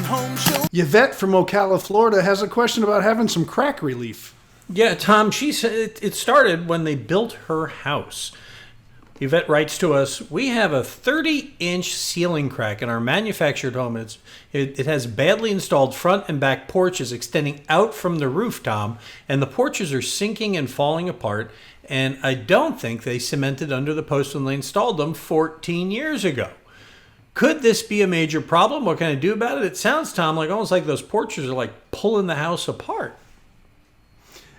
Home Show. Yvette from Ocala, Florida has a question about having some crack relief. Yeah, Tom, she said it started when they built her house. Yvette writes to us, we have a 30-inch ceiling crack in our manufactured home. It has badly installed front and back porches extending out from the roof, Tom, and the porches are sinking and falling apart, and I don't think they cemented under the post when they installed them 14 years ago. Could this be a major problem? What can I do about it? It sounds, Tom, like almost like those porches are like pulling the house apart.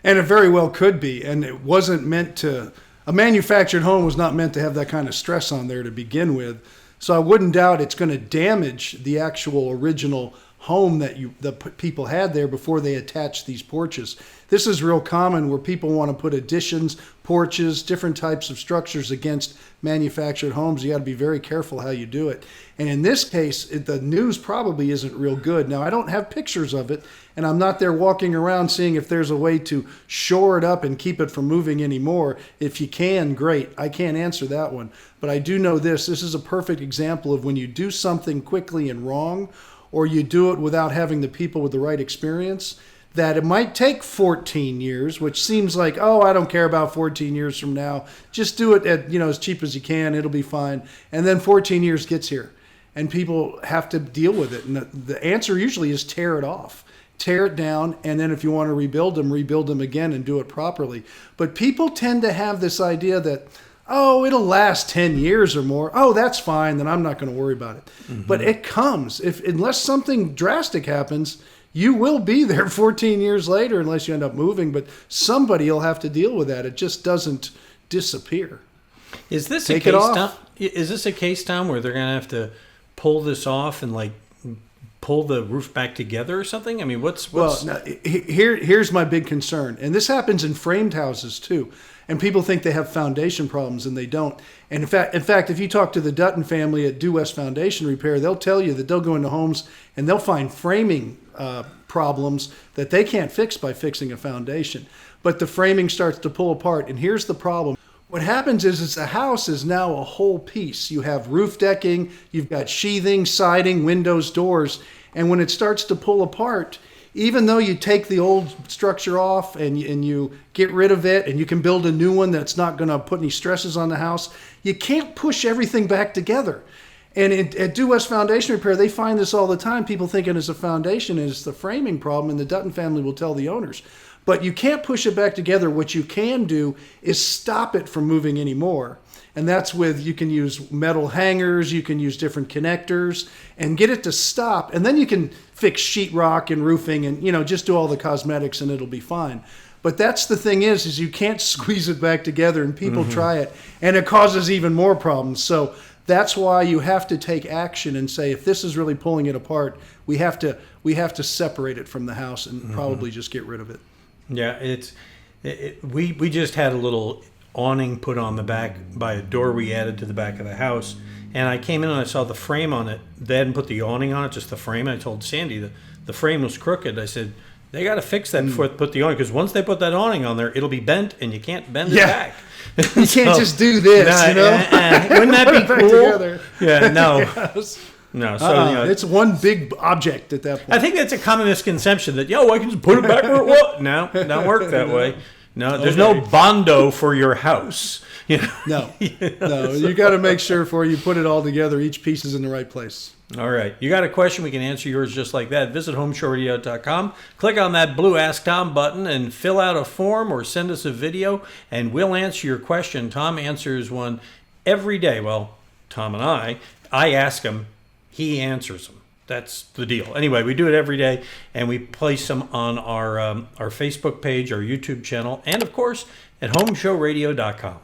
And it very well could be. And it wasn't meant to, a manufactured home was not meant to have that kind of stress on there to begin with. So I wouldn't doubt it's going to damage the actual original home that the people had there before they attached these porches. This is real common where people want to put additions, porches, different types of structures against manufactured homes. You got to be very careful how you do it. And in this case, the news probably isn't real good. Now, I don't have pictures of it, and I'm not there walking around seeing if there's a way to shore it up and keep it from moving anymore. If you can, great. I can't answer that one. But I do know this. This is a perfect example of when you do something quickly and wrong, or you do it without having the people with the right experience, that it might take 14 years, which seems like, oh, I don't care about 14 years from now. Just do it at, as cheap as you can. It'll be fine. And then 14 years gets here, and people have to deal with it. And the answer usually is tear it off. Tear it down, and then if you want to rebuild them again and do it properly. But people tend to have this idea that, oh, it'll last 10 years or more. Oh, that's fine. Then I'm not going to worry about it. Mm-hmm. But it comes. Unless something drastic happens, you will be there 14 years later unless you end up moving. But somebody will have to deal with that. It just doesn't disappear. Is this a case, Tom, where they're going to have to pull this off and pull the roof back together or something? I mean, what's... Well, now, here's my big concern. And this happens in framed houses too. And people think they have foundation problems, and they don't. And in fact, if you talk to the Dutton family at Due West Foundation Repair, they'll tell you that they'll go into homes and they'll find framing problems that they can't fix by fixing a foundation. But the framing starts to pull apart. And here's the problem. What happens is the house is now a whole piece. You have roof decking, you've got sheathing, siding, windows, doors. And when it starts to pull apart, even though you take the old structure off and you get rid of it and you can build a new one that's not going to put any stresses on the house, you can't push everything back together. And at Due West Foundation Repair, they find this all the time. People thinking it's a foundation and it's the framing problem, and the Dutton family will tell the owners. But you can't push it back together. What you can do is stop it from moving anymore. And that's you can use metal hangers, you can use different connectors and get it to stop. And then you can fix sheetrock and roofing and, just do all the cosmetics and it'll be fine. But that's the thing is you can't squeeze it back together, and people try it and it causes even more problems. So that's why you have to take action and say, if this is really pulling it apart, we have to separate it from the house and probably just get rid of it. Yeah, we just had a little awning put on the back by a door we added to the back of the house, and I came in and I saw the frame on it. They hadn't put the awning on it, just the frame. I told Sandy the frame was crooked. I said, they got to fix that before they put the awning, because once they put that awning on there, it'll be bent and you can't bend it back. You can't just do this, Wouldn't that be cool? Together. Yeah, no. Yes. No, so it's one big object at that point. I think that's a common misconception that, I can just put it back where it was. No, it don't work that way. No, there's no Bondo for your house. No, you got to make sure before you put it all together, each piece is in the right place. All right. You got a question, we can answer yours just like that. Visit HomeShowRadio.com. Click on that blue Ask Tom button and fill out a form or send us a video, and we'll answer your question. Tom answers one every day. Well, Tom and I ask him, he answers them. That's the deal. Anyway, we do it every day, and we place them on our Facebook page, our YouTube channel, and, of course, at HomeShowRadio.com.